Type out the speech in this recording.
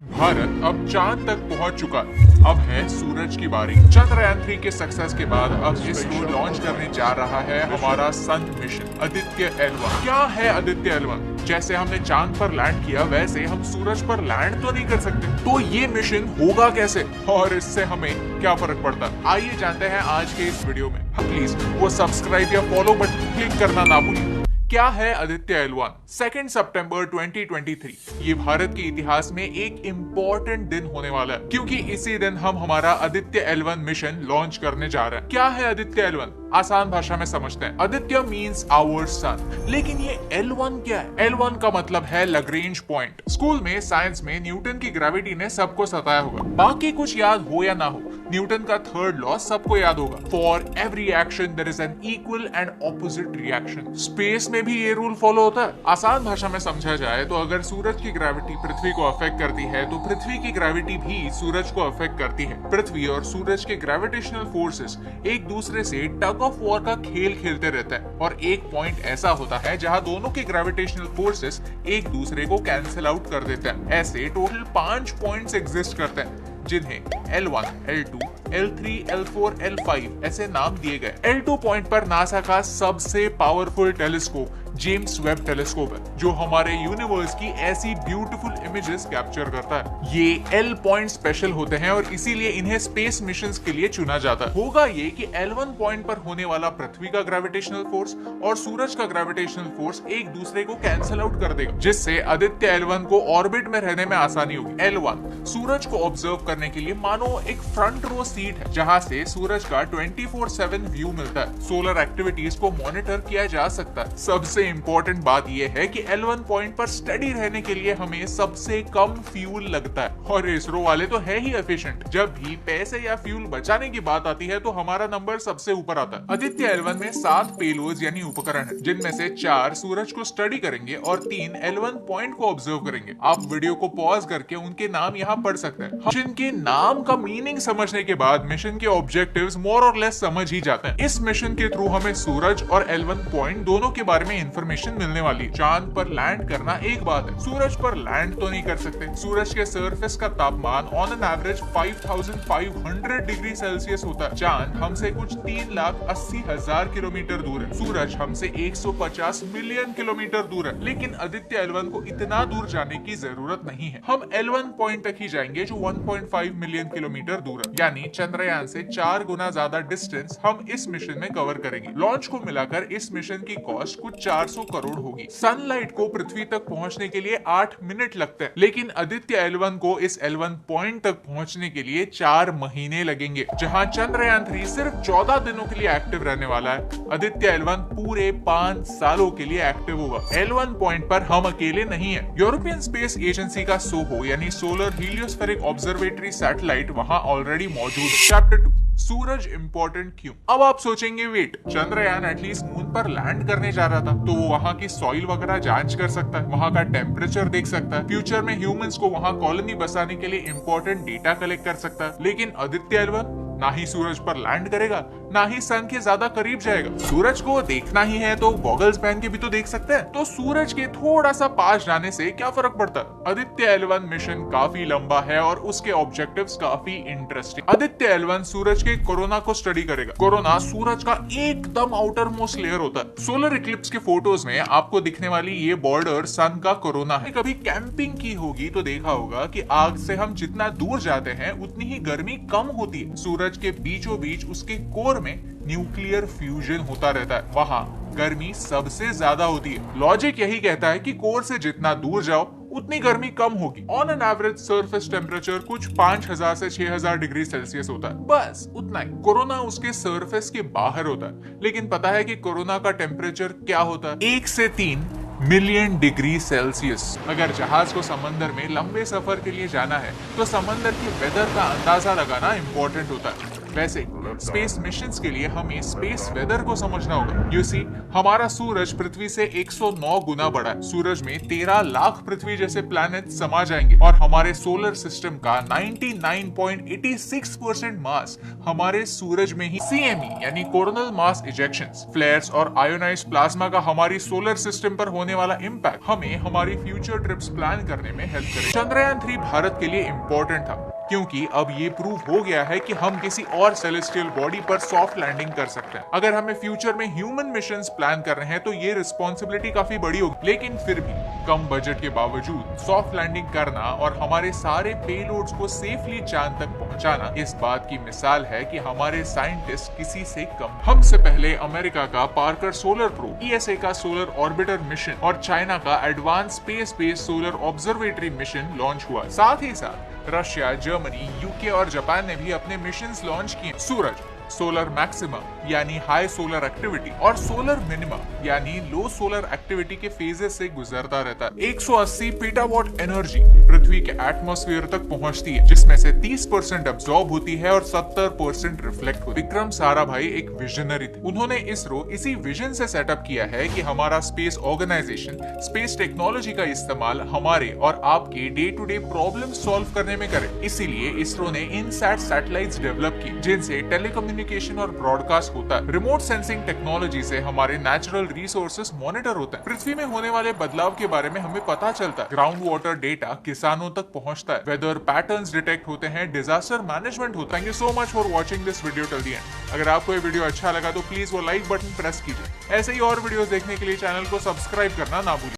भारत अब चांद तक पहुंच चुका है। अब है सूरज की बारी। चंद्रयान 3 के सक्सेस के बाद अब इसरो लॉन्च करने जा रहा है हमारा सन मिशन आदित्य L1। क्या है आदित्य L1? जैसे हमने चांद पर लैंड किया वैसे हम सूरज पर लैंड तो नहीं कर सकते, तो ये मिशन होगा कैसे और इससे हमें क्या फर्क पड़ता है, आइए जानते हैं आज के इस वीडियो में। प्लीज वो सब्सक्राइब या फॉलो बटन क्लिक करना ना भूलिए। क्या है आदित्य L1? 2 सितंबर 2023 ये भारत के इतिहास में एक इम्पोर्टेंट दिन होने वाला है, क्योंकि इसी दिन हम हमारा आदित्य L1 मिशन लॉन्च करने जा रहे हैं। क्या है आदित्य L1? आसान भाषा में समझते हैं। आदित्य मींस आवर सन, लेकिन ये L1 क्या है? L1 का मतलब है लैग्रेंज पॉइंट। स्कूल में साइंस में न्यूटन की ग्रेविटी ने सबको सताया होगा, बाकी कुछ याद हो या ना हो, न्यूटन का थर्ड लॉ सबको याद होगा। For every action there is an equal and opposite reaction. Space में भी ये रूल फॉलो होता है। आसान भाषा में समझा जाए तो अगर सूरज की ग्रेविटी पृथ्वी को अफेक्ट करती है तो पृथ्वी की ग्रेविटी भी सूरज को अफेक्ट करती है। पृथ्वी और सूरज के ग्रेविटेशनल फोर्सेस एक दूसरे से टग ऑफ वॉर का खेल खेलते रहते हैं, और एक पॉइंट ऐसा होता है जहां दोनों के ग्रेविटेशनल फोर्सेस एक दूसरे को कैंसिल आउट कर देते हैं। ऐसे टोटल 5 पॉइंट्स एग्जिस्ट करते हैं, जिन्हें L1, L2, L3, L4, L5 ऐसे नाम दिए गए। L2 पॉइंट पर नासा का सबसे powerful telescope James Webb telescope है, जो हमारे यूनिवर्स की ऐसी ब्यूटीफुल इमेजेस कैप्चर करता है। ये L पॉइंट स्पेशल होते हैं और इसीलिए इन्हें स्पेस मिशंस के लिए चुना जाता है। होगा ये कि L1 पॉइंट पर होने वाला पृथ्वी का ग्रेविटेशनल फोर्स और सूरज का ग्रेविटेशनल फोर्स एक दूसरे को कैंसिल आउट कर देगा, जिससे आदित्य L1 को ऑर्बिट में रहने में आसानी होगी। L1 सूरज को ऑब्जर्व करने के लिए मानो एक फ्रंट रो सीट है, जहां से सूरज का 24/7 व्यू मिलता है। सोलर एक्टिविटीज को मॉनिटर किया जा सकता है। सबसे इम्पोर्टेंट बात यह है कि L1 पॉइंट पर स्टडी रहने के लिए हमें सबसे कम फ्यूल लगता है, और इसरो वाले तो है ही एफिशिएंट। जब भी पैसे या फ्यूल बचाने की बात आती है तो हमारा नंबर सबसे ऊपर आता है। आदित्य L1 में 7 पेलोड्स यानी उपकरण है, जिनमें से 4 सूरज को स्टडी करेंगे और 3 L1 पॉइंट को ऑब्जर्व करेंगे। आप वीडियो को पॉज करके उनके नाम यहाँ पढ़ सकते हैं। मिशन के नाम का मीनिंग समझने के बाद मिशन के ऑब्जेक्टिव्स मोर और लेस समझ ही जाते हैं। इस मिशन के थ्रू हमें सूरज और L1 पॉइंट दोनों के बारे में इंफॉर्मेशन मिलने वाली है। चांद पर लैंड करना एक बात है, सूरज पर लैंड तो नहीं कर सकते। सूरज के सरफेस का तापमान on an average 5500 degree Celsius होता है। चांद हमसे कुछ 3,80,000 किलोमीटर दूर है। सूरज हमसे 150 मिलियन किलोमीटर दूर है, लेकिन आदित्य L1 को इतना दूर जाने की जरूरत नहीं है। हम L1 पॉइंट तक ही जाएंगे, जो 1.5 मिलियन किलोमीटर दूर है, यानी चंद्रयान से 4 गुना ज्यादा डिस्टेंस हम इस मिशन में कवर करेंगे। लॉन्च को मिलाकर इस मिशन की कॉस्ट कुछ 400 करोड़ होगी। सनलाइट को पृथ्वी तक पहुंचने के लिए 8 मिनट लगते हैं, लेकिन आदित्य L1 को इस L1 पॉइंट तक पहुंचने के लिए 4 महीने लगेंगे। जहां चंद्रयान 3 सिर्फ 14 दिनों के लिए एक्टिव रहने वाला है, आदित्य L1 पूरे 5 सालों के लिए एक्टिव होगा। L1 पॉइंट पर हम अकेले नहीं है। यूरोपियन स्पेस एजेंसी का सोहो यानी सोलर हीलियोस्फेरिक ऑब्जर्वेटरी सैटेलाइट वहां ऑलरेडी मौजूद है। चैप्टर 2, सूरज इंपॉर्टेंट क्यों? अब आप सोचेंगे, वेट, चंद्रयान एटलीस्ट मून पर लैंड करने जा रहा था, तो वो वहां की सॉइल वगैरह जांच कर सकता है, वहां का टेम्परेचर देख सकता है, फ्यूचर में ह्यूमंस को वहां कॉलोनी बसाने के लिए इंपॉर्टेंट डेटा कलेक्ट कर सकता है। लेकिन आदित्य L1 ना ही सूरज पर लैंड करेगा, ना ही सन के ज्यादा करीब जाएगा। सूरज को देखना ही है तो गॉगल्स पहन के भी तो देख सकते हैं, तो सूरज के थोड़ा सा पास जाने से क्या फर्क पड़ता है? आदित्य L1 मिशन काफी लंबा है और उसके ऑब्जेक्टिव्स काफी इंटरेस्टिंग। आदित्य L1 सूरज के कोरोना को स्टडी करेगा। कोरोना सूरज का एकदम आउटर मोस्ट लेयर होता है। सोलर इक्लिप्स के फोटोज में आपको दिखने वाली ये बॉर्डर सन का कोरोना है। कभी कैंपिंग की होगी तो देखा होगा कि आग से हम जितना दूर जाते हैं उतनी ही गर्मी कम होती है। सूरज के बीचों बीच उसके कोर में न्यूक्लियर फ्यूजन होता रहता है, वहां गर्मी सबसे ज्यादा होती है। लॉजिक यही कहता है कि कोर से जितना दूर जाओ उतनी गर्मी कम होगी। On an average surface temperature कुछ 5000 से 6000 डिग्री सेल्सियस होता है, बस उतना ही। कोरोना उसके सरफेस के बाहर होता है, लेकिन पता है कि कोरोना का टेम्परेचर क्या होता है? 1 से 3 मिलियन डिग्री सेल्सियस। अगर जहाज को समंदर में लंबे सफर के लिए जाना है तो समंदर की वेदर का अंदाजा लगाना इंपॉर्टेंट होता है। वैसे स्पेस मिशंस के लिए हमें स्पेस वेदर को समझना होगा। यू सी, हमारा सूरज पृथ्वी से 109 गुना बड़ा है। सूरज में 13 लाख पृथ्वी जैसे प्लैनेट समा जाएंगे और हमारे सोलर सिस्टम का 99.86% मास हमारे सूरज में ही CME यानी कोरोनल मास इजेक्शंस, फ्लेयर्स और आयोनाइज्ड प्लाज्मा का हमारी सोलर सिस्टम पर होने वाला इम्पैक्ट हमें हमारी फ्यूचर ट्रिप्स प्लान करने में हेल्प करे। चंद्रयान 3 भारत के लिए इम्पोर्टेंट था क्योंकि अब ये प्रूव हो गया है कि हम किसी और सेलेस्टियल बॉडी पर सॉफ्ट लैंडिंग कर सकते हैं। अगर हमें फ्यूचर में ह्यूमन मिशंस प्लान कर रहे हैं तो ये रिस्पॉन्सिबिलिटी काफी बड़ी होगी, लेकिन फिर भी कम बजट के बावजूद सॉफ्ट लैंडिंग करना और हमारे सारे पेलोड्स को सेफली चांद तक पहुंचाना इस बात की मिसाल है कि हमारे साइंटिस्ट किसी से कम। हमसे पहले अमेरिका का पार्कर सोलर प्रोब, ESA का सोलर ऑर्बिटर मिशन और चाइना का advance space based solar observatory mission launch हुआ। साथ ही साथ रशिया, जर्मनी, UK और जापान ने भी अपने मिशंस लॉन्च किए। सूरज सोलर मैक्सिमम यानी हाई सोलर एक्टिविटी और सोलर मिनिमम यानी लो सोलर एक्टिविटी के फेजेस से गुजरता रहता है। 180 पेटावाट एनर्जी पृथ्वी के एटमॉस्फेयर तक पहुंचती है, जिसमें से 30% अब्सॉर्ब होती है और 70% रिफ्लेक्ट होती है। विक्रम साराभाई एक विजनरी थे। उन्होंने इसरो इसी विजन से सेटअप किया है कि हमारा स्पेस ऑर्गेनाइजेशन स्पेस टेक्नोलॉजी का इस्तेमाल हमारे और आपके day to day problem solve करने में करे। इसीलिए इसरो ने इनसैट सैटेलाइट्स डेवलप की, जिनसे टेलीकम्युनिकेशन और ब्रॉडकास्ट होता है। रिमोट सेंसिंग टेक्नोलॉजी से हमारे नेचुरल रिसोर्सेस मॉनिटर होता है। पृथ्वी में होने वाले बदलाव के बारे में हमें पता चलता है। ग्राउंड वाटर डेटा किसानों तक पहुंचता है। वेदर पैटर्न्स डिटेक्ट होते हैं। डिजास्टर मैनेजमेंट होता है। Thank you so much for watching this video till the end. अगर आपको ये वीडियो अच्छा लगा तो प्लीज वो लाइक बटन प्रेस कीजिए। ऐसे ही और वीडियोस देखने के लिए चैनल को सब्सक्राइब करना ना भूलिए।